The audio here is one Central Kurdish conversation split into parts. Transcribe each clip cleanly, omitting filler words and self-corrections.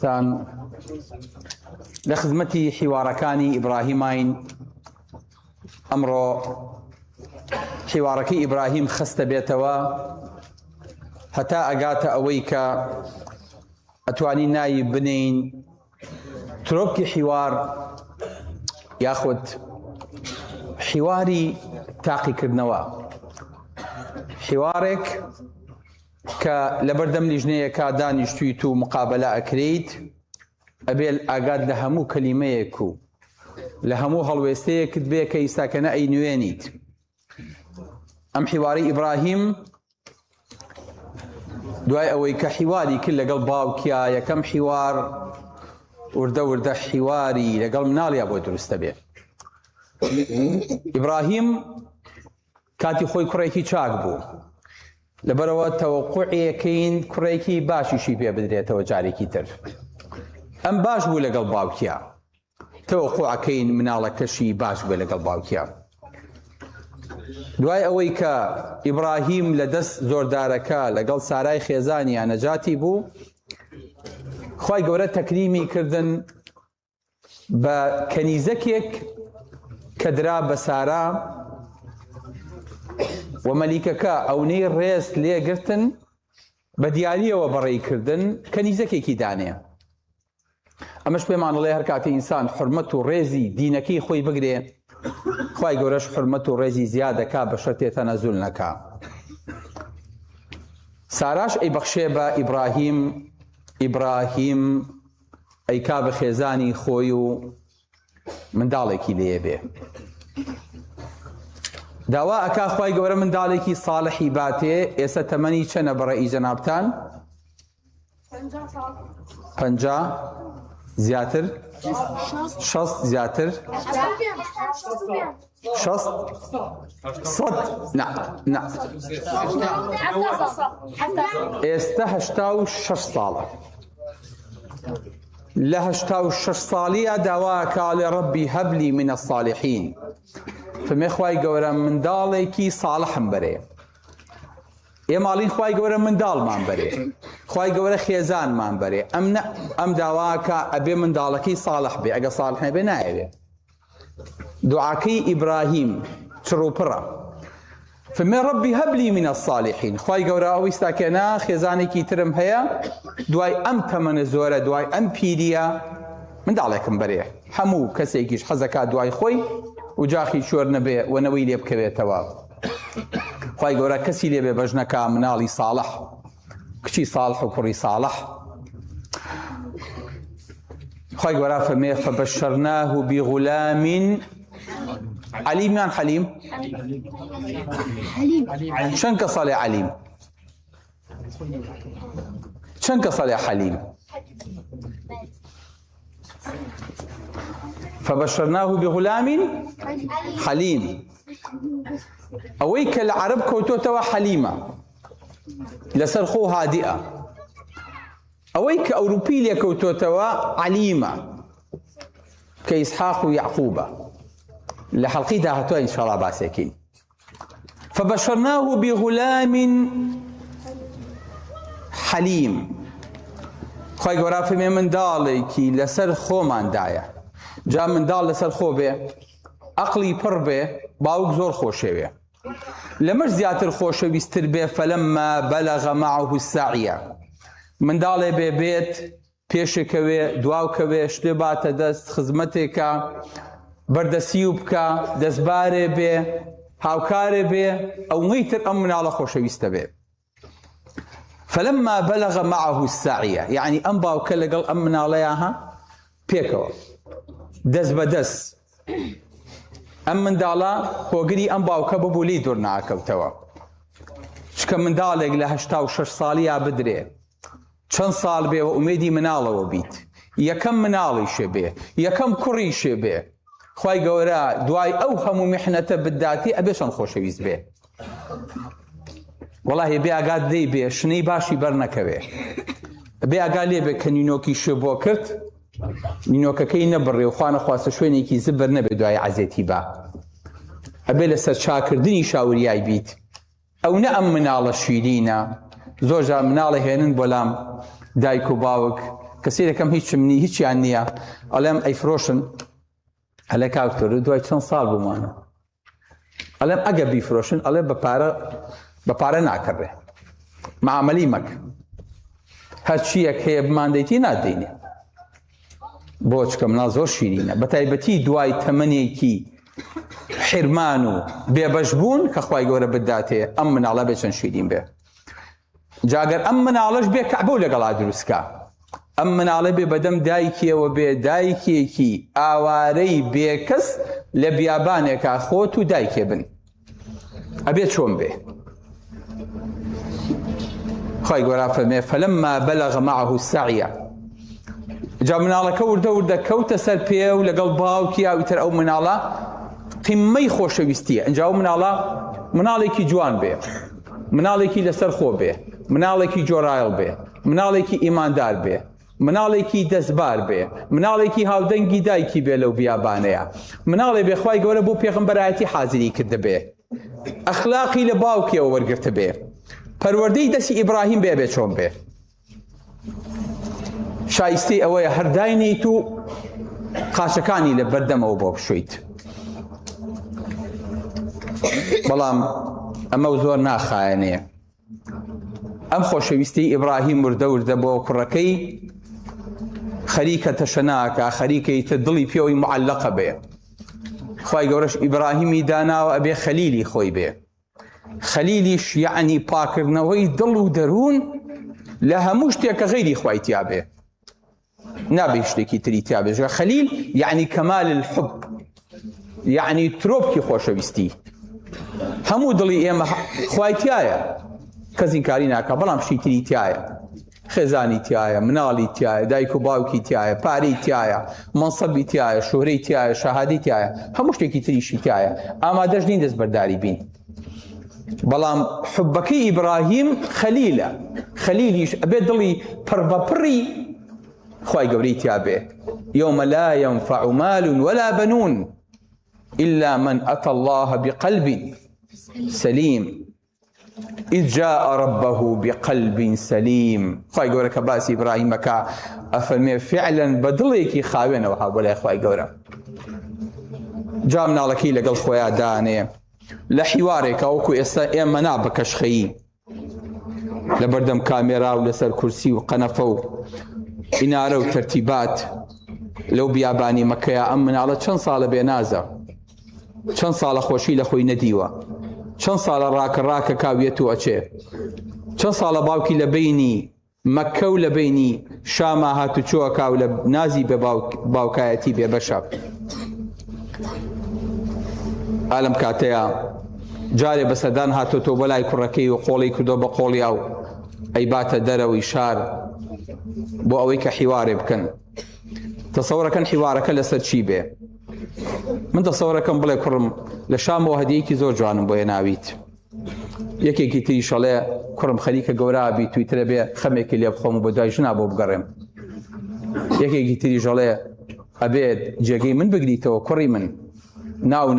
سان لخدمتي حواركاني إبراهيمين أمرو حواركي إبراهيم خست بيتوا حتى أجات أويك أتواني نايب بنين تربكي حوار ياخد حواري تاقي كردنوا حوارك كلبردم لجنيه كدانيشتويتو مقابله اكريت ابي اقاد لهمو كلميكو لهمو هلويستيك دبي كيساكن اي نوينيت ام حواري ابراهيم دواي اوي كحواري كل قلباو كيا يا كم حوار ورده حواري لقلب منالي ابو درستبي ابراهيم كاتي خوي كريكي تشاقبو لبروا توقعي كين كريكي باشي شي بيا بدريته وجاريكي تر ام باش بو لقلب باوكيا توقع كين منالك كشي باش بو لقلب باوكيا دواي اويكا ابراهيم لدس زورداركا لقل ساراي خيزاني انا جاتي بو خواي قورة تكريمي كردن بكنيزكيك كدرا بسارا ومليككا او نير ريس ليه قرتن بدياليه وبري كردن كنيزكي كيدانيه امش بمان الله هركاتي انسان حرمته ريزي دينكي خوي بقري خوي قورش حرمته ريزي زياده كا بشرتي تنازلنكا ساراش اي بخشيبه ابراهيم اي كاب خيزاني خويو من دالكي ليه به داوا اكا خوای گەورە منداڵێکی صالحی باتێ ئێستا تەمەنی چەنە بەڕێی جەنابتان؟ 50 زیاتر 60 زیاتر 60 نا ئێستا 86 ساڵە لە 86 ساڵیە داوا ئەکا لێ ڕەبی هەبلی منە الصالحین فمي خواي قورا من داليكي صالح مبري يا مالين خواي قورا من دال ما مبري خواي قورا خيزان ما مبري ام دواكا ابي من دالكي صالح بي اقا صالح بي نايبي دعاكي ابراهيم تروبرا فمي ربي هبلي من الصالحين خواي قورا او استاكنا خيزانيكي ترم هيا دواي ام تمن زورا دواي ام بيديا من دالك مبري حمو كسيكيش حزكا دواي خوي وجاخي شور نبي ونوي لي بكبي توا خواي قورا كسي لي بجنكا منالي صالح كشي صالح وكري صالح خواي قورا فمي فبشرناه بغلام عليم من حليم شنك صالح عليم شنك صالح حليم فبشرناه بغلام حليم اويك العرب كوتوتوا حليمه لسرخو هادئه اويك اوروبيليا كوتوتوا عليمه كاسحاق ويعقوب لحلقيتها هتوا ان شاء الله باسكين فبشرناه بغلام حليم خوي غرافي من دالكي لسرخو من دايه جا من دال لسر خو به عقلي پر به باوك زور خوشوي لمش زياتر خوشويستر به فلما بلغ معه السعي من دال به بيت پێشکەوێ دواوکەوێ شتێ باتە دەست خزمەتێکە بەردەسی و بکە دەستبارێ بێ هاوکارێ بێ ئەوەی تر ئەم مناڵە خۆشەویستە بێ فلما بلغ معه السعي يعني ئەم باوکە لەگەڵ ئەم مناڵەیە پێکەوە دەست بەدەست ئەم منداڵە هۆگری ئەم باوکە ببوو لی دوور ناکەوتەوە چکە منداڵێک لە 86 ساڵیە بدرێ چەند ساڵ بێ و ئومێدی مناڵەوە بیت یەکەم مناڵیشێ بێ یەکەم کوڕیشێ بێ خوای گەورە دوای ئەو هەموو میحنەتە بداتی ئەبێ چەند خۆشەویست بێ وەڵاهی بێ ئاگات دەی بێ شنەی باشی بەرنەکەوێ بێ ئاگا لێ بێ کە نینۆکیشێ بۆ کرد نینۆکەکەی نەبڕێ و خوا نەخواستە شوێنێکی زبر نەبێ دوای عەزێتی با ئەبێ لەسەر چاکردنی شاوریای بیت ئەو نە ئەم مناڵە شیرینە زۆر جار مناڵە هێنن بۆ لام دایک و باوک کەسێکەکەم هیچ منی هیچیان نییە ئەڵێم ئەیفرۆشن هەلێ کاکتۆر دوای چەند ساڵ بوومانە ئەڵێم ئەگە بیفرۆشن ئەڵێ بە پارە ناکەڕێ معامەلی مەکە هەرچیەک هەیە بماندەیتی نادەینێ بۆ چکە مناڵ زۆر شیرینە بە تایبەتی دوای تەمەنێکی حرمان و بێبەش بوون کە خوای گەورە بداتێ ئەم مناڵە بێ چەند شیرین بێ جاگەر ئەم مناڵەش بێ کەعبە و لەگەڵا دروستکە ئەم مناڵە بێ بەدەم دایکیەوە بێ دایکێکی ئاوارەی بێکەس لە بیابانێکە خۆت و دایکێ بن ئەبێ چۆن بێ خوای گەورە فەرمێ فەلەمما بەلەغ معه السەعیە جا مناڵەکە وردە کەوتە سەر پێ و لەگەڵ باوکی ئەوتر ئەو مناڵە قیممەی خۆشەویستیە ئەنجا ئەو مناڵە مناڵێکی جوان بێ مناڵێکی لەسەر خۆ بێ مناڵێکی جۆرایڵ بێ مناڵێکی ئیماندار بێ مناڵێکی دەستبار بێ مناڵێکی هاودەنگی دایکی بێ لەو بیابانەیە مناڵێ بێ خوای گەورە بۆ پێغەمبەرایەتی حازری کردە بێ ئەخلاقی لە باوکیەوە وەرگرتە بێ پەروەردەی دەستی ئیبراهیم بێ چۆن بێ شایستەی ئەوەیە هەرداینیت و قاچەکانی لە بەردەمەوە بۆ بشویت بەڵام ئەمە زۆر ناخایەنێ ئەم خۆشەویستی ئیبراهیم وردە بۆ کوڕەکەی خەریکە تەشەناکە خەریکەی تە دڵی پێوەی معەلەقە بێ خوای گەورەش ئیبراهیمی داناوە ئەبێ خەلیلی خۆی بێ خەلیلیش یعنی پاکردنەوەی دڵ و دەروون لە هەموو شتێکە غەیری خوای تیا بێ نابێ شتێکی تری تیا بێ خەلیل یعنی کەمال الحب یعنی ترۆپکی خۆشەویستی هەموو دڵی ئێمە خوای تایە کەسی کاری ناکە بەڵام شتی تری تایە خێزانی تایە مناڵی تایە دایک و باوکی تایە پارەی تایە مەنسەبی تایە شۆرەی تایە شەهادی تایە هەموو شتێکی تریشی تایە ئامادەش نین دەستبەرداری بین بەڵام حوبەکەی ئیبراهیم خەلیلە خەلیلیش ئەبێ دڵی پڕبەپڕی خوای گەورەی تیا بێ یومە لا ينفع مال ولا بنون إلا من أتى الله بقلب سليم إذ جاء ربه بقلب سليم خوای گەورە کە باسی ئیبراهیمەکە ئەفەرمێ فعلا بەدڵێکی خاوێنەوە هەبوو لای خوای گەورە جا مناڵەکەی لەگەڵ خۆیان دانێ لە حیوارێکە وەکو ئێستا ئێمە نا بە کەشخەیی لە بەردەم کامێرا و لەسەر کورسی و قەنەفە و ئینارە و تەرتیبات لەو بیابانی مەکەیە ئەم مناڵە چەند ساڵە بێنازە چەند ساڵە خۆشی لە خۆی نەدیوە چەند ساڵە ڕاکە کاویەت و ئەچێ چەند ساڵە باوکی لە بینی مەکە و لە بینی شاما هاتوچۆوە کاو لە نازی بە باوکایەتی بێ بەشە ئالم کاتەیە جارێ بەسەدان هاتۆتۆ بەلای کوڕەکەی و قۆڵی کردۆ بە قۆڵیا و ئەیباتە دەرەوەی شار بۆ ئەوەی کە حیوارێ بکەن تەسەوڕەکەن حیوارەکە لەسەر چی بێ من تەسەوڕەکەم بڵێ کوڕم لە شامەوە هەدیەیەکی زۆر جوانم بۆیە ناویت یەکێکی تری شەڵێ کوڕم خەریکە گەورابی تویترە بێ خەمێکی لێ بخۆم و بە دوای ژنا بۆ بگەڕێم یەکێکی تری ژەڵێ ئەبێت جێگەی من بگریتەوە کوڕی من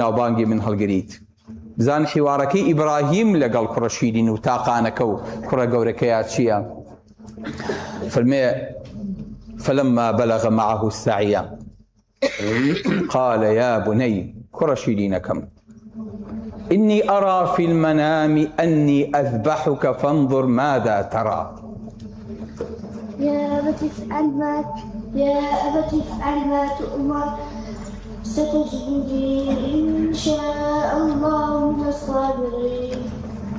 ناوبانگی من هەڵگریت بزان حیوارەکەی ئیبراهیم لەگەڵ کوڕە شیرین و تاقانەکە و کوڕە گەورەکەیە چییە فەرمێ فلما بلغ معه السعي قال يا بني كرة شيرينكم إني أرى في المنام أني أذبحك فانظر ماذا ترى يا أبت افعل ما تؤمر ستجدني إن شاء الله من الصابرين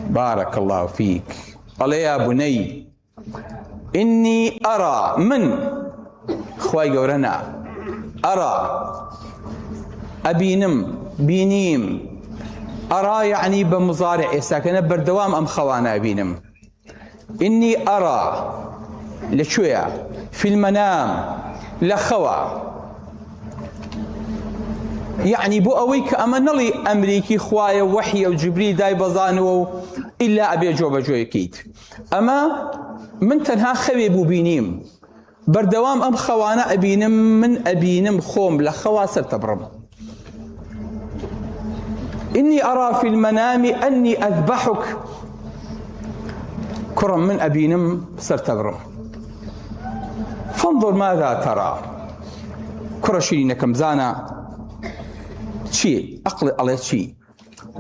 بارك الله فيك قال يا بني إني أرى من خواي قورنا أرى أبينم بينيم أرى يعني بمضارع ساكن بردوام أم خوانا أبينم إني أرى لشوية في المنام لخوا يعني بو أويك أمنلي أمريكي خوايا وحي وجبريل داي بزانو إلا أبي جوبا جويكيت أما من تنها خوي بو بينيم بردوام أم خوانا أبينم من أبينم خوم لخوا سرتبرم إني أرى في المنام أني أذبحك كرم من أبينم سرتبرم فانظر ماذا ترى کوڕە شیرینەکەم زانە چی عەقڵت ئەڵێ چی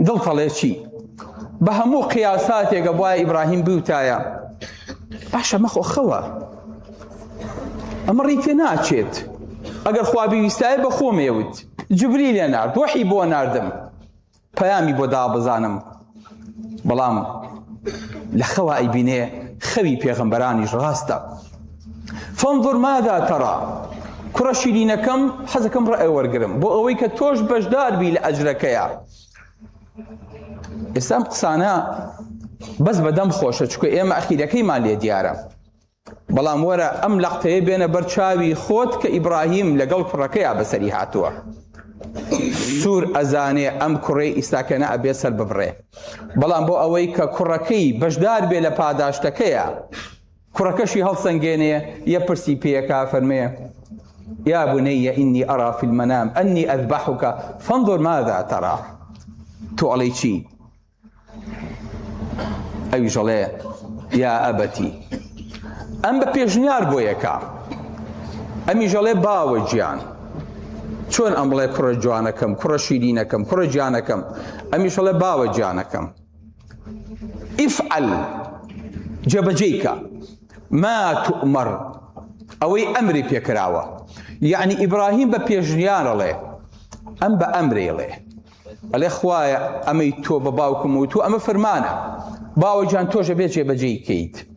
دڵت ئەڵێ چی بە هەموو قیاساتێکە بۆ ئیبراهیم بوتایە باشە مەخۆ خەوە ئەمە ڕێی پێ ناچێت ئەگەر خوا بیویستایە بە خۆمێوت جبریل لێ نارد وەحی بۆ ناردم پەیامی بۆ دابزانم بەڵام لە خەوە ئەیبینێ خەوی پێغەمبەرانیش ڕاستە فانظر ماذا ترى کوڕە شیرینەکەم حەزەکەم ڕێ وەرگرم بۆ ئەوەی کە تۆش بەشدار بی لە ئەجرەکەیە ئێستا ئەم قسانە بەس بەدەم خۆشە چکە ئێمە ئەخیرەکەیمان لێ دیارە بەڵام وەرە ئەم لەقتەیە بێنە بەرچاوی خۆت کە ئیبراهیم لەگەڵ کوڕەکەیە بەسەری هاتووە سوور ئەزانێ ئەم کوڕەی ئیساکەنە ئەبێ سەر ببڕێ بەڵام بۆ ئەوەی کە کوڕەکەی بەشدار بێ لە پاداشتەکەیە کوڕەکەشی هەڵسەنگێنێ یە پرسی پێیەکا فەرمێ يا بني إني أرى في المنام أني أذبحك فانظر ماذا ترى تو علي شي أي جلي يا أبتي أم ببيجنيار بويكا أمي جلي باوجيان شون أملي كرة جوانكم كرة شيرينكم كرة جانكم أمي جلي باوجيانكم افعل جبجيك ما تؤمر أوي أمري بيكراوة يعني إبراهيم ببيجنيار له أم بأمري له الإخوة أمي تو بباوكم وتو أما فرمانة باوجان توجه بيجي بجي كيت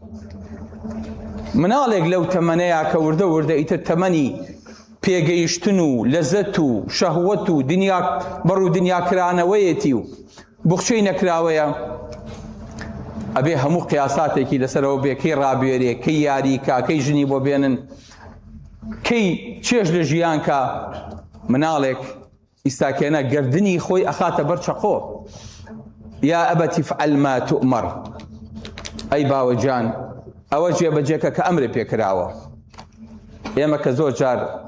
منالك لو تمنيا كورده ورده إيت التمني بيجيشتنو لذتو شهوتو دنيا برو دنيا كرانويتيو بخشين كراويا أبي همو قياساتك لسرو بي كي رابيري كي ياريكا كي جنيبو بينن كي تشيش لجيانكا منالك استاكينا قردني خوي أخاته برشقو يا أبتي افعل ما تؤمر أي باوجان أوجه بجيكا كأمر بيكراوة ياما كزوجار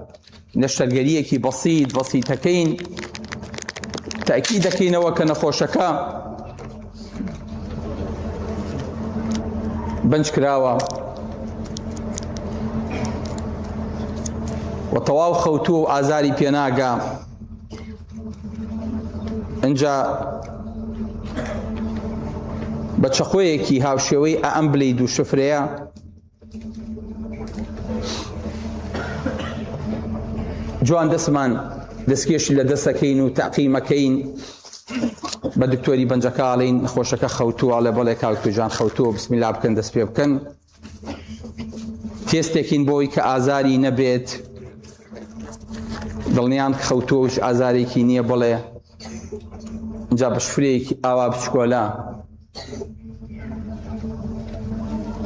نشترقليكي بسيطكين تأكيدكين وكنخوشكا بنج كراوة وطواو خوتو آزاري بيناغا انجا بچخويكي هاوشوي أمبلي دو شفريا جوان دسمان دسكيش لدسكين وتعقيمكين بدكتوري بنجكالين خوشك خوتو على بالك هاوتو جان خوتو بسم الله بكن دس بي بكن تيستكين بوي كآزاري نبيت دڵنیان خەوتۆش ئازارێکی نییە بڵێ اینجا بە شفرەیەکی ئاوا بچکۆلا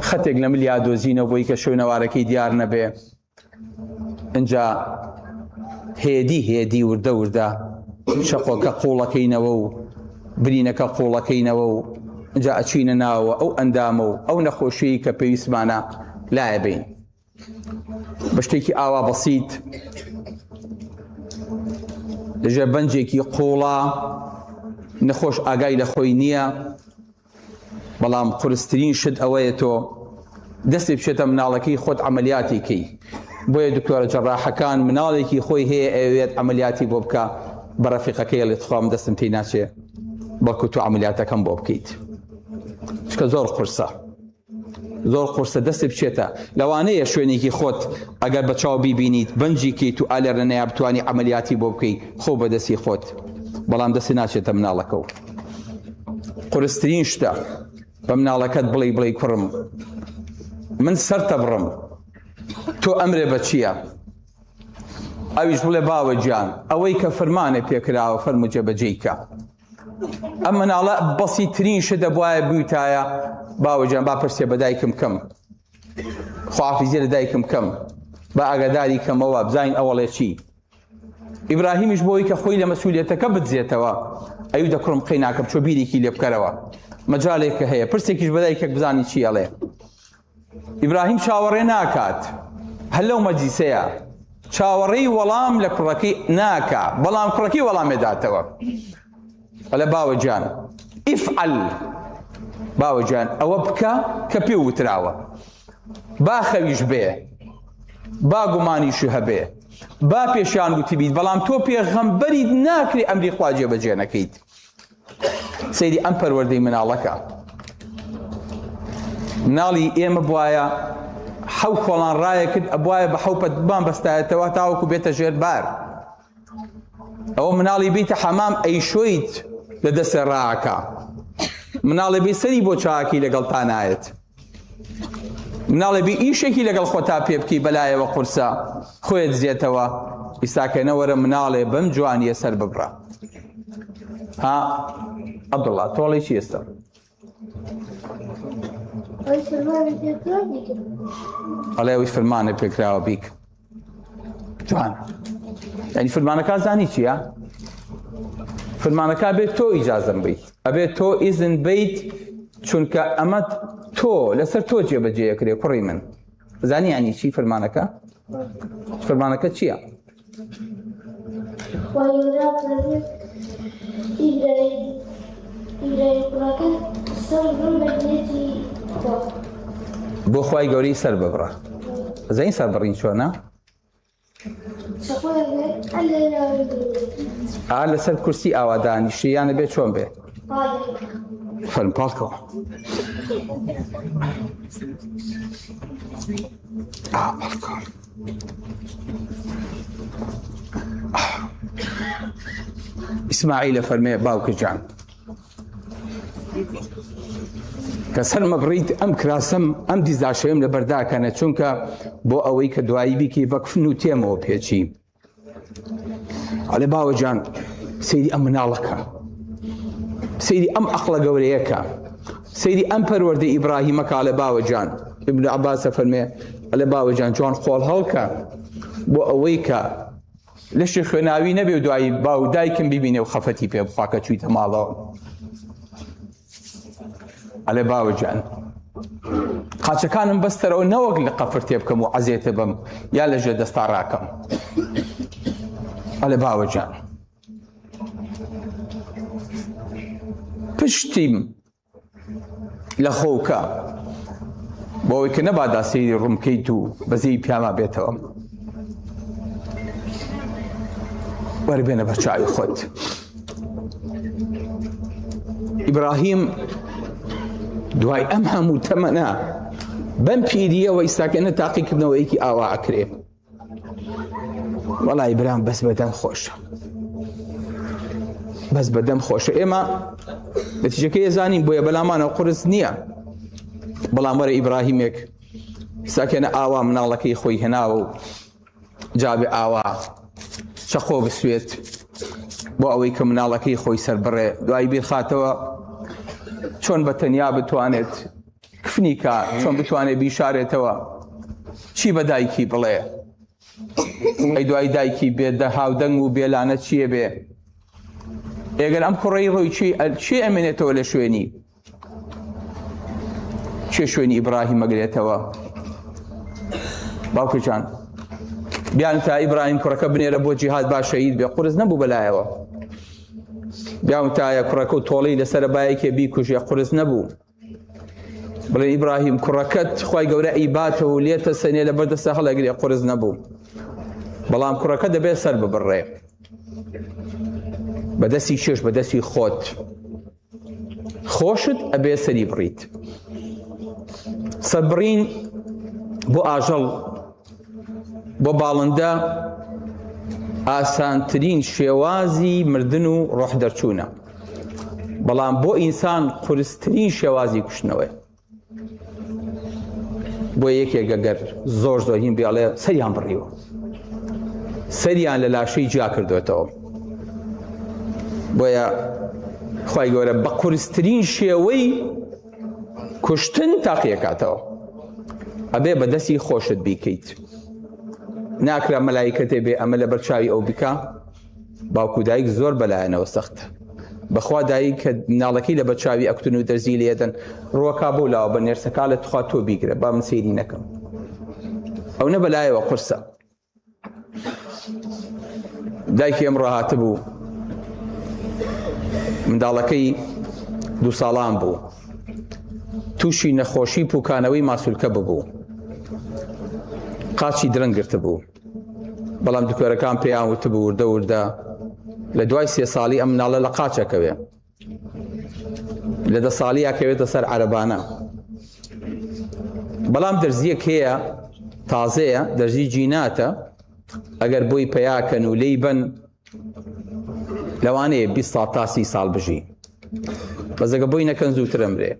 خەتێک لە ملیا دۆزینەوە بۆی کە شوێنەوارەکەی دیار نەبێ اینجا هێدی وردە شەقۆکە قوڵەکەینەوە و برینەکە قوڵەکەینەوە و اینجا ئەچینە ناوە ئەو ئەندامە و ئەو نەخۆشیی کە پێویستمانە لایە بین بە شتێکی ئاوا بەسیت لەژێر بەنجێکی قوڵا نەخۆش ئاگای لە خۆی نییە بەڵام قورسترین شت ئەوەیە تۆ دەستی بچێتە مناڵەکەی خۆت عەمەلیاتی کەی بۆیە دکتۆرە جەڕاحەکان مناڵێکی خۆی هەیە ئەوێت عەمەلیاتی بۆ بکە بە ڕەفیقەکەی لێت خۆم دەستم تێی ناچێ بەڵکو تۆ عەمەلیاتەکەم بۆ بکەیت چکە زۆر قورسە دەستی بچێتە لەوانەیە شوێنێکی خۆت ئەگەر بە چاو بیبینیت بەنجی کەیت و ئالێرە نەیە بتوانی عەمەلیاتی بۆ بکەی خۆ بە دەستی خۆت بەڵام دەستی ناچێتە مناڵەکە و قورسترین شتە بە مناڵەکەت بڵێ کوڕم من سەرتە بڕم تۆ ئەمرێ بە چییە ئەویش بڵێ باوە گیان ئەوەی کە فەرمانێ پێکراوە فەرموو جێبەجێیکە ئەم مناڵە بەسیترین شت دەبوایە بوویتایە باوەجان با پرسێ بە دایکم کەم خواحافیزیە لە دایکم کەم با ئاگاداری کەمەوە بزانین ئەوەڵێ چی ئیبراهیمیش بۆی کە خۆی لە مەسئولیەتەکە بتزێتەوە ئەوی دەکڕم قەی ناکەم چۆ بیرێکی لێ بکەرەوە مەجالێکە هەیە پرسێکیش بە دایکێک بزانی چی ئەڵێ ئیبراهیم چاوەڕێ ناکات هەر لەو مەجلیسەیە چاوەڕێی وەڵام لە کوڕەکەی ناکا بەڵام کوڕەکەی وەڵام ێداتەوە ئەڵێ باوەجان ئیفعەل باوەجان ئەوە بکە کە پێ وتراوە با خەویش بێ با گومانیش هەبێ با پێشیان گوتی بیت بەڵام تۆ پێغەمبەریت ناکری ئەمری خوا جێبەجێ نەکەیت سەیری ئەم پەروەردەی مناڵەکە مناڵی ئێمە بوایە حەو کۆڵان ڕایە کرد ئەبوایە بە حەو پەتبان بەستایەتەوە تاوەکو بێتە ژێر بار ئەوە مناڵی بیتە حەمام ئەیشۆیت لە دەستێ ڕاکە مناڵی بی سەری بۆ چاکی لەگەڵ تا نایەت مناڵی بی ئیشێکی لەگەڵ خۆتا پێ بکەی بەلایەوە قورسە خۆیت زیێتەوە ئیساکەنە وەرە مناڵێ بەم جوانیە سەر ببڕە ها عەبدوڵڵا تۆڵی چی ئێستا ئەڵێ ئەوی فەرمانە پێکراوە بیک جوان یعنی فەرمانەکە زانی چییە فەرمانەکە بێت تۆ ئیجازەم بیت ئەبێت تۆ ئیزن بیت چونکە ئەمە تۆ لەسەر تۆ جێبەجێیەکرێ کوڕی من زانی یعنی چی فەرمانەکە فەرمانەکە چییە بۆ خوای گەوری سەر ببڕە زەین سەر بڕین چۆنە لەسەر کورسی ئاوادانیشتە یانە بێ چۆن بێ فەرم پاڵکەوە ئیسماعیلە فەرمێ باوکە گیان کە سەرمە بڕیت ئەم کراسەم ئەم دیزاشەیەم لە بەرداکەنە چونکە بۆ ئەوەی کە دوایی بیکی بەکفن و تێمەوە پێچی ئەڵێ باوەجان سەیری ئەم مناڵەکە سەیری ئەم عەقڵە گەورەیەکە سەیری ئەم پەروەردەی ئیبراهیمەکە ئەڵێ باوەجان ئیبن عەباسە فەرمێ ئەڵێ باوەجان جوان خۆڵ هەڵکە بۆ ئەوەی کە لەشی خوێناوی نەبێ و دوایی باو دایکم ببینێ و خەفەتی پێ بخوا کە چوویتە ماڵەوە ئەڵێ باوەجان قاچەکانم بەستەرەوە نەوەک لە قەفر تێ بکەم و عەزێتە بم یا لەژێر دەستا ڕاکەم ئەڵێ باوەجان پشتیم لە خۆکە بۆ ئەوەی کە نەبادا سەیری ڕوومکەیت و بەزەی پیاما بێتەوە وەربێنە بەر چاوی خۆت ئیبراهیم دوای ئەم هەموو تەمەنە بەم پیریەوە ئیساکەنە تاقیکردنەوەیەکی ئاوا ئەکرێ وەڵای برام بەس بەدەم خۆشە بەس بەدەم خۆشە ئێمە نەتیجەکەی ێزانین بۆیە بەلامانەوە قورس نییە بەڵام وەرە ئیبراهیمێک ئیساکەنە ئاوا مناڵەکەی خۆی هێناوە و جابێ ئاوا چەقۆ بسوێت بۆ ئەوەی کە مناڵەکەی خۆی سەربڕێ دوای بیرخاتەوە چۆن بە تەنیا بتوانێت کفنی کە چۆن بتوانێت بیشارێتەوە چی بە دایکی بڵێ ئەی دوای دایکی بێدە هاودەنگ و بێلانە چییە بێ ئێگەر ئەم کوڕەی ڕۆی چی ئەمێنێتەوە لە شوێنی چێ شوێنی ئیبراهیم ئەگرێتەوە باوکەجان بیان تا ئیبراهیم کوڕەکە بنێرە بۆ جیهاد با شەهید بێ قورس نەبوو بەلایەوە بیان تایە کوڕەکە و تۆڵەی لەسەر بایەکێ بیکوژێ قورس نەبوو بڵێ ئیبراهیم کوڕەکەت خوای گەورە ئیباتە و لێتە سەنێ لە بەردەستە هەڵەگرێ قورس نەبوو بەڵام کوڕەکە دەبێت سەر ببڕێ بەدەستی چێش بەدەستی خۆت خۆشت ئەبێ سەری بڕیت سەربڕین بۆ ئاژەڵ بۆ باڵندە ئاسانترین شێوازی مردن و ڕۆح دەرچوونە بەڵام بۆ ئینسان قورسترین شێوازی کوشتنەوەی بۆ یەکێک ئەگەر زۆر هین بێڵێ سەریان بڕیوە سەریان لە لاشەی جیا کردوێتەوە بۆیە خوای گەورە بە قورسترین شێوەی کوشتن تاقیەکاتەوە ئەبێ بەدەستی خۆشت بیکەیت ناکرا مەلایکەتێ بێ ئەمە لە بەرچاوی ئەو بکە باوکو دایک زۆر بەلایەنەوە سەختە بەخوا دایک کە مناڵەکەی لە بەرچاوی ئەکتون و دەرزی لێدەن ڕۆکا بۆ لاوە بە نێرسەکە لە تخوا تۆ بیگرە با من سەیری نەکەم ئەو نە بەلایەوە قورسە دایکی ئەم ڕاهاتە بوو منداڵەکەی 2 ساڵان بوو تووشی نەخۆشی پوکانەوەی ماسوولکە ببوو قاچی درەنگرتە بوو بەڵام دکتۆرەکان پێیان وتبوو وردە وردە لە دوای 3 ساڵی ئەم مناڵە لە قاچەکەوێ لە 10 ساڵی یاکەوێتە سەر عەرەبانە بەڵام دەرزیەک هەیە تازەیە دەرزی جیناتە ئەگەر بۆی پەیاکەن و لێی بن لەوانەیە 20 ساڵ تا 30 ساڵ بژی بەزەگە بۆی نەکەن زووتر ئەمرێ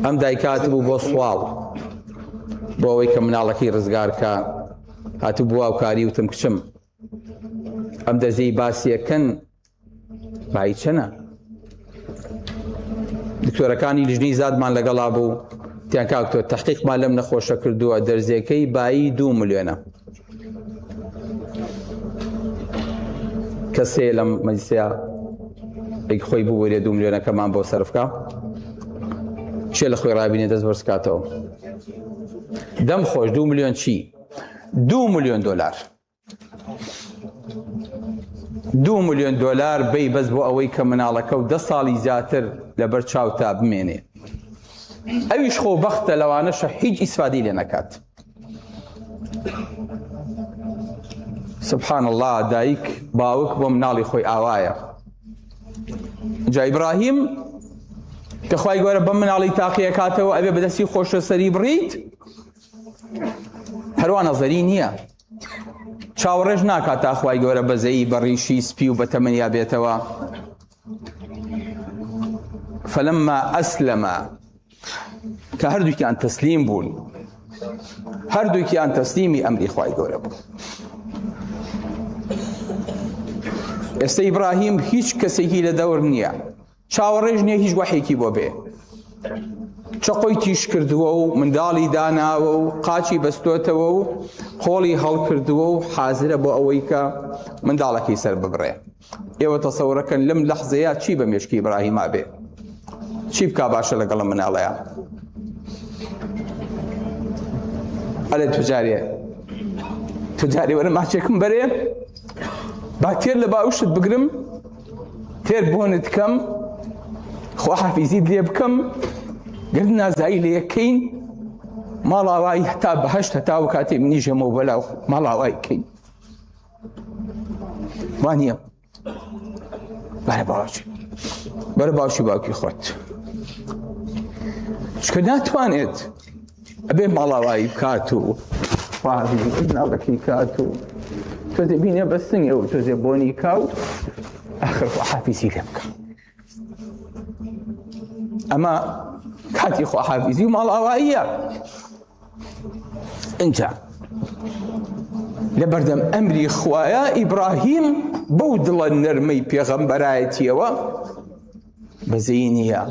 ئەم دایکات بوو بۆ سواڵ بۆ ئەوەی کە مناڵەکەی ڕزگارکە هاتوو بووە و کاری وتم کچم ئەم دەرزەی باسیەکەن بای چەنە دکتۆرەکانی لیژنەی زادمان لەگەڵا بوو تیان کاکتۆر تەحقیقمان لەم نەخۆشە کردووە دەرزەکەی بایی 2 ملیۆنە کەسێ لەم مەجلیسەیە خۆی بوو وەرێ 2 ملیۆنەکەمان بۆ سەرفکە چێ لە خۆی ڕابینێ دەست بەرزکاتەوە دەم خۆش 2 ملیۆن چی 2 ملیۆن دۆلار 2 ملیۆن دۆلار بەی بەس بۆ ئەوەی کە مناڵەکە و 10 ساڵی زیاتر لەبەر چاوتا بمێنێ ئەویش خۆ بەختە لەوانەشە هیچ ئیسفادەی لێ نەکات سبحان الله دایک باوک بۆ مناڵی خۆی ئاوایە جا ئیبراهیم کە خوای گەورە بەم مناڵی تاقیە کاتەوە ئەبێ بەدەستی خۆشە سەری بڕیت هەروە نەزەری نییە چاوەڕێژ ناکات تا خوای گەورە بەزەیی بەڕیشی سپی و بەتەمەنیا بێتەوە فەلەمما ئەسلەمە کە هەردووکیان تەسلیم بوون هەردووکیان تەسلیمی ئەمری خوای گەورە بوون ئێستا ئیبراهیم هیچ کەسێکی لە دەور نییە چاوەڕێژ نییە هیچ وەحێکی بۆ بێ چقۆی تیش کردووە و منداڵی داناوە و قاچی بەستۆتەوە و قۆڵی هەڵکردووە و حازرە بۆ ئەوەی کە منداڵەکەی سەر ببڕێ ئێوە تەسەورەکەن لەم لەحزەیە چی بە مێشکی ئیبراهیما بێ چی بکا باشە لەگەڵ مناڵەیە ئەلێ توجارێ وەرە ماچێکم بەرێ با تێر لە باوشت بگرم تێر بۆنت کەم خواحافیزیت لێ بکەم گرد نازایی لە یەکەین ماڵاوایی هەتا بەهەشت هەتا و کاتێ منی ژەمەوە بەلاو ماڵاوای بکەین وانییە بەرە باوشی باوکی خۆت چکە ناتوانێت ئەبێ ماڵاوایی بکات و ناڵەکەی کات و تۆزێ بینێ بەستنگێ و تۆزێ بۆنی کاوت ئاخر خواحافیزی لێ بکە ئەمە کاتی خواحافیزی و ماڵاواییە اینجا لە بەردەم ئەمری خوایە ئیبراهیم بەو دڵە نەرمەی پێغەمبەرایەتیەوە بەزەیی نییە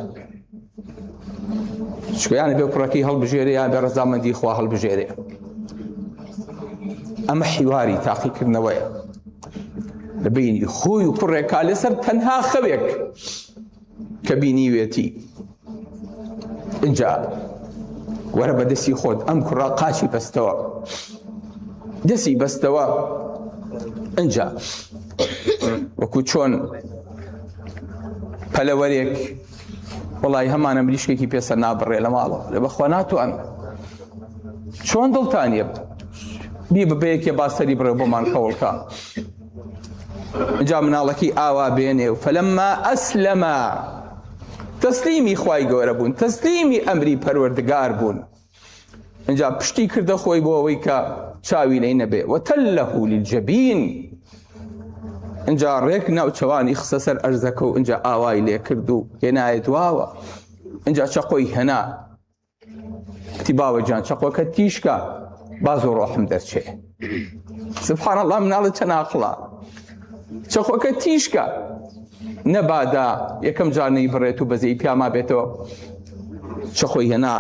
چکەیانە بێ کوڕەکەی هەڵبژێرێ یان بێ ڕەزامەندی خوا هەڵبژێرێ ئەمە حیواری تاقیکردنەوەیە لە بینی خۆی و کوڕێکا لەسەر تەنها خەوێک کە بینیوێتی اینجا وەرە بە دەستی خۆت ئەم کوڕا قاچی بەستەوە دەستی بەستەوە اینجا وەکو چۆن پەلەوەرێک وەڵی هەمانە مریشکێکی پێسەر نابڕێ لە ماڵەوە لە بەخوا ناتوان چۆن دڵتانیە بی بەبەیەکێ باسەری بڕێ بۆمان کەوڵکە اینجا مناڵەکەی ئاوا بێنێ و فەلەمما ئەسلەمە تەسلیمی خوای گەورە بوون تەسلیمی ئەمری پەروەردگار بوون اینجا پشتی کردە خۆی بۆ ئەوەی کە چاوی لێی نەبێ وتەلەهو لیلجەبین اینجا ڕێک ناوچەوانی خسە سەر ئەرزەکە و اینجا ئاوای لێ کرد و هێنایە دواوە اینجا چەقۆی هێنا کتی باوە جان چەقۆکە تیشکە باز و ڕۆحم دەرچێ سبحان الله مناڵت چەند عاقڵە چەقۆکە تیشکە نەبادا یەکەم جارنەی بڕێت و بەزەی پیاما بێتەوە چەقۆی هێنا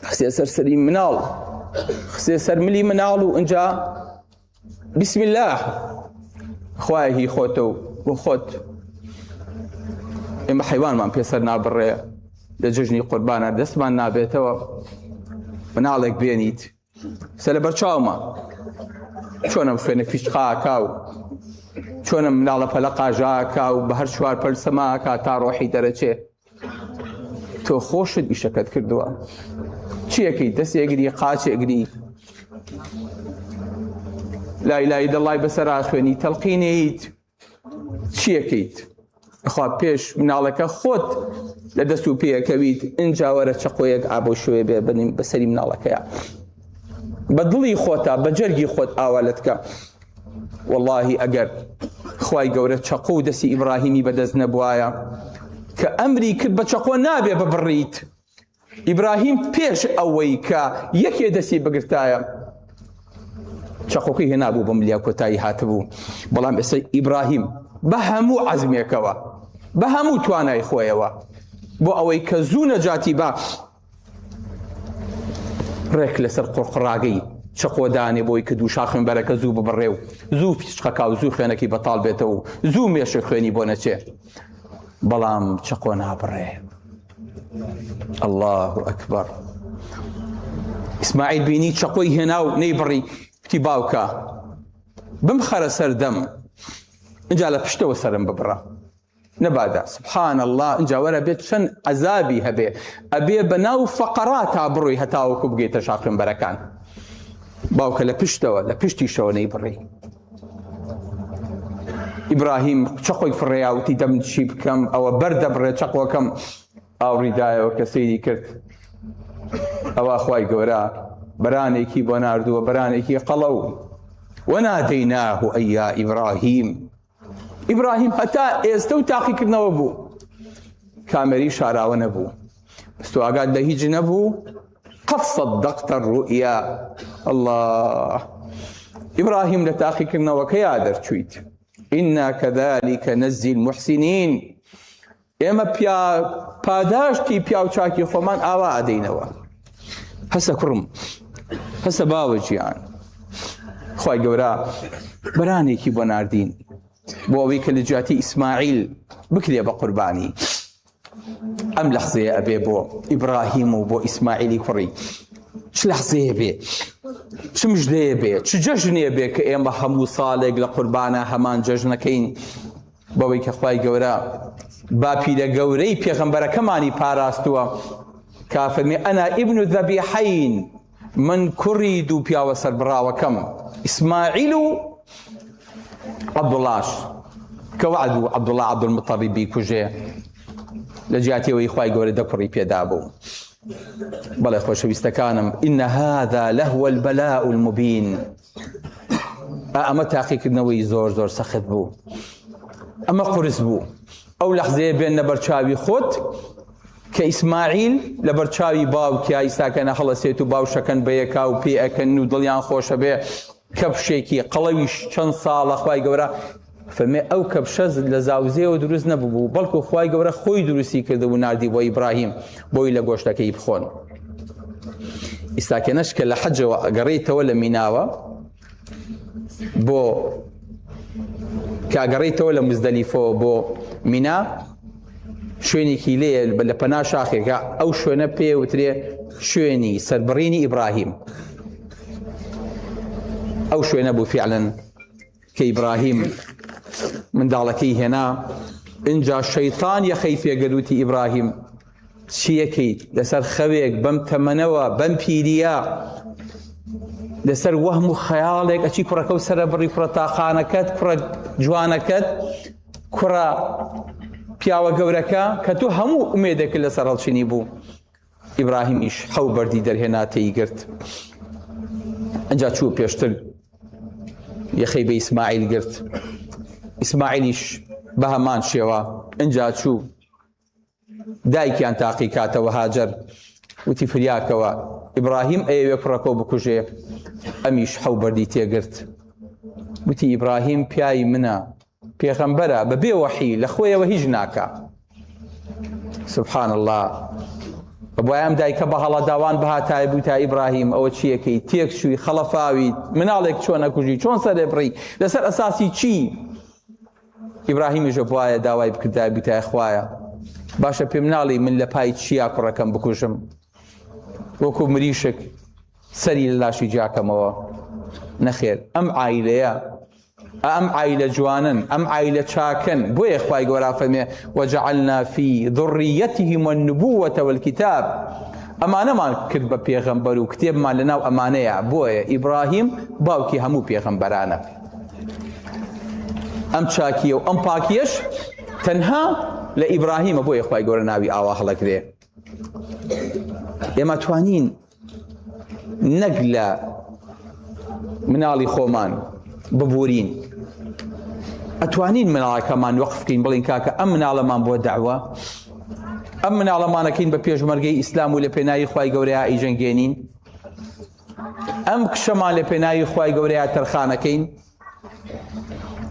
خسێ سەر سەری مناڵ خسێ سەر ملی مناڵ و اینجا بسم الله خوای هی خۆتە و بۆ خۆت ئێمە حەیوانمان پێسەر نابڕێ لە جژنی قوربانە دەستمان نابێتەوە مناڵێک بێنیت سەر لە بەرچاومە چۆنم خوێنە فیشقاکا و چۆنم مناڵە پەلە قاژاکا و بە هەر چوار پەرسەماکا تا ڕۆحی دەرەچێ تۆ خۆشت ئیشەکەت کردووە چیەکەی دەستێگری قاچێگری لا إله إلا الله بەسەرا خوێنی تەڵقینیت چیەکەیت ئەخوا پێش مناڵەکە خۆت لە دەست و پێەکەویت ئینجا وەرە چەقۆیەک ئابۆ شوێ بێ بنیم بەسەری مناڵەکەیە بە دڵی خۆتە بە جەرگی خۆت ئاوالت کە واللهی ئەگەر خوای گەورە چەقۆ و دەستی ئیبراهیمی بەدەست نەبوایە کە ئەمری کرد بە چەقۆ نابێ ببڕیت ئیبراهیم پێش ئەوەی کە یەکێ دەستی بگرتایە چەقۆکەی هێنابوو بە ملیا کۆتایی هاتبوو بەڵام ئێستا ئیبراهیم بە هەموو عەزمێکەوە بە هەموو توانای خۆیەوە بۆ ئەوەی کە زوو نەجاتی بە ڕێک لەسەر قوڕقڕاگەی چەقۆدانێ بۆی کە دوو شاخم بەرەکە زوو ببڕێ و زوو پیشقەکە و زوو خوێنەکەی بەتاڵ بێتەوە و زوو مێشە خوێنی بۆ نەچێ بەڵام چەقۆ نابڕێ الله ئەکبەر ئیسماعیل بینی چەقۆی هێنا و نەیبڕی پتی باوکە بمخەرە سەردەم اینجا لە پشتەوە سەرم ببڕە نەبادا سبحان الله اینجا وەرە بێت چەند عەزابی هەبێ ئەبێ بەناو فەقەرات تا بڕۆی هەتاوەکو بگەیتە شاخمبەرەکان باوکە لە پشتەوە لە پشتیشەوە نەیبڕی ئیبراهیم چەقۆی فڕێیا وتی دەم چی بکەم ئەوە بەردەبڕێ چەقۆکەم ئاوریدایەوە کە سەیری کرد ئەوە خوای گەورە بەرانێکی بۆ ناردووە بەرانێکی قەڵە و وەنادەیناه ئەی یا ئیبراهیم ئیبراهیم هەتا ئێستا و تاقیکردنەوە بوو کامێری شاراوە نەبوو ستواگات لە هیچ نەبوو قەد صەدەقتە الرؤیا الله ئیبراهیم لە تاقیکردنەوەکەیا دەرچوویت ئینا کەذەلیکە نەجزی المحسینین ئێمە پاداشتی پیا و چاکی خۆمان ئاوا ئەدەینەوە هەسە کوڕم هەسە باوەجیان خوای گەورە بەرانێکی بۆ ناردین بۆ ئەوەی کە لە جیاتی ئیسماعیل بکرێ بە قوربانی ئەم لەحزەیە ئەبێ بۆ ئیبراهیم و بۆ ئیسماعیلی کوڕی چ لەحزەیە بێ چ مژدەیە بێ چ جەژنێ بێ کە ئێمە هەموو ساڵێک لە قوربانە هەمان جەژنەکەین بەوەی کە خوای گەورە با پیرە گەورەی پێغەمبەرەکەمانی پاراستووە کا فەرمی ئەنا ئیبن الذەبیحەین من کوڕی دوو پیاوە سەربڕاوەکەم ئیسماعیل و عەبدوڵڵاش کە وەعد و عەبدوڵڵا عەبدولموتەڵیبی کوژێ لە جیاتیەوەی خوای گەورە دە کوڕی پێدا بوو بەڵێ خۆشەویستەکانم ئینە هذا لەهوە البەلاء المبین ئەمە تاقیکردنەوەی زۆر زۆر سەخت بوو ئەمە قورس بوو ئەو لەحزەیە بێنە بەرچاوی خۆت کە ئیسماعیل لە بەرچاوی باوکیا ئیساکەنە هەڵەسێت و باوشەکەن بە یەکا و پێ ئەکەن و دڵیان خۆشە بێ کەپشێکی قەڵەویش چەند ساڵە خوای گەورە فەرمێ ئەو کەپشە لە زاوزێەوە دروست نەبوو بەڵکو خوای گەورە خۆی دروستی کردبوو ناردی بۆ ئیبراهیم بۆی لە گۆشتەکەی بخۆن ئیساکەنەش کە لە حەجەوە ئەگەڕێیتەوە لە میناوە بۆ کاگەڕێیتەوە لە مزدەلیفەوە بۆ مینا شوێنێکی لێ لە پەنا شاخێکە ئەو شوێنە پێوترێ شوێنی سەربڕینی ئیبراهیم ئەو شوێنە بوو فعلەن کە ئیبراهیم منداڵەکەی هێنا اینجا شەیطان یەخەی پێگەلوتی ئیبراهیم چیەکەیت لەسەر خەوێک بەم تەمەنەوە بەم پیریە لەسەر وەهم و خەیاڵێک ئەچی کوڕەکە و سەرە بڕی کوڕە تاقانەکەت کوڕە جوانەکەت کوڕە پیاوە گەورەکە کە تۆ هەموو ئومێدێکت لەسەر هەڵچینی بوو ئیبراهیم ئیش حەو بەردی دەرهێنا تێی گرت ئەنجا چوو پێشتر یەخەی بە ئیسماعیل گرت ئیسماعیلیش بە هەمان شێوە ئەنجا چوو دایکیان تاقی کاتەوە هاجەر وتی فریاکەوە ئیبراهیم ئەیەوێ کوڕەکە بکوژێ ئەمیش حەو بەردی تێگرت وتی ئیبراهیم پیای منە پێغەمبەرە بەبێ وەحی لە خۆیەوە هیچ ناکە سبحان الله بۆیە ئەم دایکە بە هەڵە داوان بەهاتای بوو تا ئیبراهیم ئەوە چیەکەی تێک شووی خەڵەفاوی مناڵێک چۆن نەکوژی چۆن سەرێ بڕی لەسەر ئەساسی چی ئیبراهیمیژە بواە داوای بکردای بوتای خوایە باشە پێم ناڵی من لە پای چیا کوڕەکەم بکوژم وەکو مریشک سەری لە لاشی جاکەمەوە نەخێر ئەم عایلەیە ئەم عایلە جوانن ئەم عایلە چاکن بۆیە خوای گەورە فەرمێ وەجعلنا فی ذڕیەتیهم النبووەة والکتاب ئەمانەمان کرد بە پێغەمبەر و کتێبمان لەناو ئەمانەیە. بۆیە ئیبراهیم باوکی هەموو پێغەمبەرانە. ئەم چاکیە و ئەم پاکیەش تەنها لە ئیبراهیمە، بۆیە خوای گەورە ناوی ئاوا هەڵەگرێ. ئێمە توانین نەک لە مناڵی خۆمان ببورین، ئەتوانین مناڵەکەمان وەقفکەین بڵین کاکە ئەم مناڵەمان بۆ دەعوە، ئەم مناڵەمانەکەین بە پێشمەرگەی ئیسلام و لە پێناوی خوای گەورەیە ئیجەنگێنین، ئەم کشەمان لە پێناوی خوای گەورەیە تەرخانەکەین.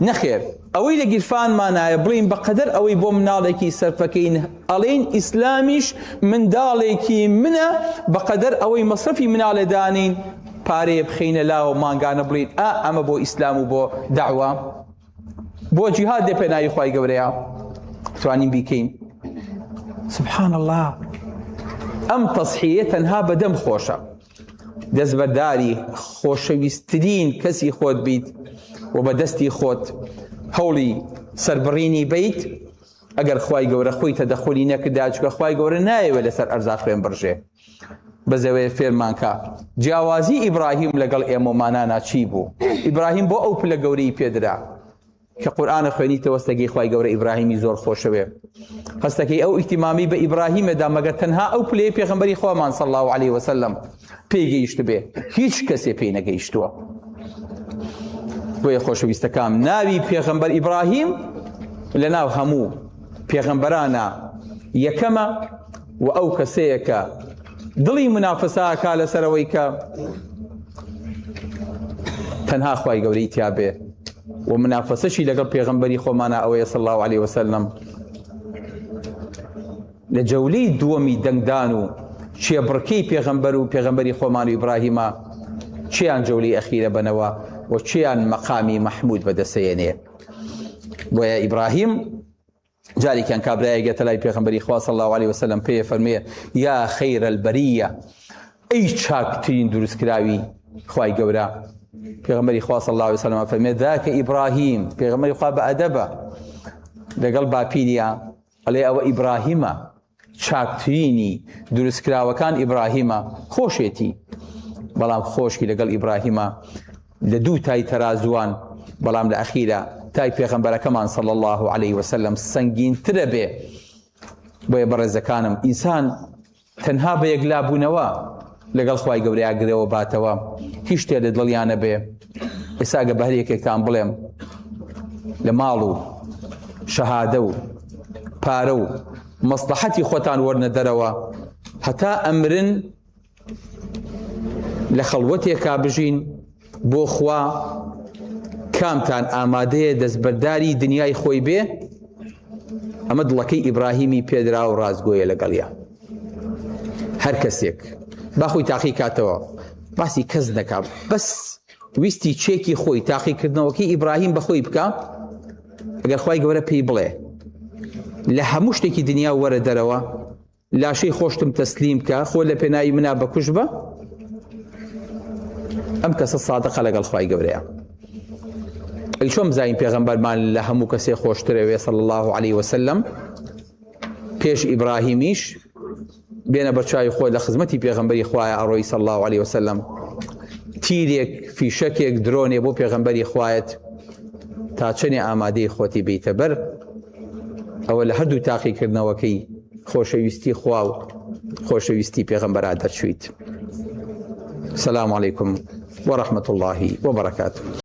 نەخێر، ئەوەی لە گیرفانمانایە بڵین بەقەدەر ئەوەی بۆ مناڵێکی سەرفەکەین ئەڵێن ئیسلامیش منداڵێکی منە، بەقەدەر ئەوەی مەصرفی مناڵێدانین پارەیە بخینە لاوە مانگانە بڵین ئەمە بۆ ئیسلام و بۆ دەعوە، بۆ جیهاد لە پێناوی خوای گەورەیە توانین بیکەین. سبحان الله، ئەم تەصحیە تەنها بەدەم خۆشە. دەستبەرداری خۆشەویستترین کەسی خۆت بیت و بە دەستی خۆت هەوڵی سەربڕینی بیت، ئەگەر خوای گەورە خۆی تەدەخولی نەکردا، چونکە خوای گەورە نایەوێت لەسەر ئەرزاق خوێن بڕژێ. بەزەوەی فێرمانکە جیاوازی ئیبراهیم لەگەڵ ئێمەمانانە چی بوو؟ ئیبراهیم بۆ ئەو پلە گەورەی پێدرا کە قورئانە خوێنیتەوە وەستەگەی خوای گەورە ئیبراهیمی زۆر خۆشەوێ. هەستەکەی ئەو ئیتیمامی بە ئیبراهیمەدا مەگەر تەنها ئەو پلەی پێغەمبەری خۆمان صلی الله علیه وسلم پێی گەیشت بێ، هیچ کەسێ پێی نەگەیشتووە. بۆیە خۆشەویستەکان ناوی پێغەمبەر ئیبراهیم لە ناو هەموو پێغەمبەرانە یەکەمە و ئەو کەسەیە کە دڵی منافساکە لەسەرەوەی کە تەنها خوای گەورەی تیا بێ و منافسەشی لەگەڵ پێغەمبەری خۆمانە ئەوەیە صلی الله علیه وسلم. لە جەولەی دووەمی دەنگدان و چێبڕکەی پێغەمبەر و پێغەمبەری خۆمان و ئیبراهیمە چیان جەولەی ئەخیرە بنەوە و چیان مەقامی مەحموود بەدەستێنێ. بۆیە ئیبراهیم جارێکیان کابرایە گەتە لای پێغەمبەری خوا صلی الله علیه وسلم پێی فەرمێ یا خەیرە البەریە، ئەی چاکترین دروستکراوی خوای گەورە. پێغەمبەری خوا صلی الله علیه وسلم فەرمێ ذاکە ئیبراهیم، پێغەمبەری خوا بە ئەدەبە لەگەڵ باپیریە ئەڵێ ئەوە ئیبراهیمە، چاکترینی دروستکراوەکان ئیبراهیمە. خۆشێتی بەڵام خۆشکی لەگەڵ ئیبراهیمە لە دوو تای تەرازوان، بەڵام لە ئەخیرە تای پێغەمبەرەکەمان صلی الله علیه وسلم سەنگینترە بێ. بۆیە بەڕێزەکانم ئینسان تەنها بە یەکلابوونەوە لەگەڵ خوای گەورەیە گرەوە باتەوە، هیچ شتێ لە دڵیانە بێ. ئێستا گە بە هەر یەکێکتان بڵێم لە ماڵ و شەهادە و پارە و مەسلحەتی خۆتان وەرنە دەرەوە، هەتا ئەمرن لە خەڵوەتێکا بژین بۆ خوا، کامتان ئامادەیە دەستبەرداری دنیای خۆی بێ؟ ئەمە دڵەکەی ئیبراهیمی پێدرا و ڕازگۆیە لەگەڵیە. هەر کەسێک باخۆی تاقی کاتەوە باسی کەس نەکات، بەس ویستی چێکی خۆی تاقیکردنەوەکی ئیبراهیم بەخۆی بکە، ئەگەر خوای گەورە پێی بڵێ لە هەموو شتێکی دنیا وەرە دەرەوە، لاشەی خۆشتم تەسلیم کە، خۆ لە پێناوی منا بەکوش بە، ئەم کەسە سادقە لەگەڵ خوای گەورەیە. ئەی چۆن بزانین پێغەمبەرمان لە هەموو کەسێ خۆشترەوێ صلی الله علیه وسلم؟ پێش ئیبراهیمیش بێنە بەرچاوی خۆی لە خزمەتی پێغەمبەری خوایە ئەڕۆی صلی الله علیه وسلم، تیرێک فیشەکێک درۆنێ بۆ پێغەمبەری خوایەت تا چەنێ ئامادەی خۆتی بیتە بەر، ئەوە لە هەردوو تاقیکردنەوەکەی خۆشەویستی خوا و خۆشەویستی پێغەمبەرا دەرچویت. السلام علیکم ورحمة الله وبركاته.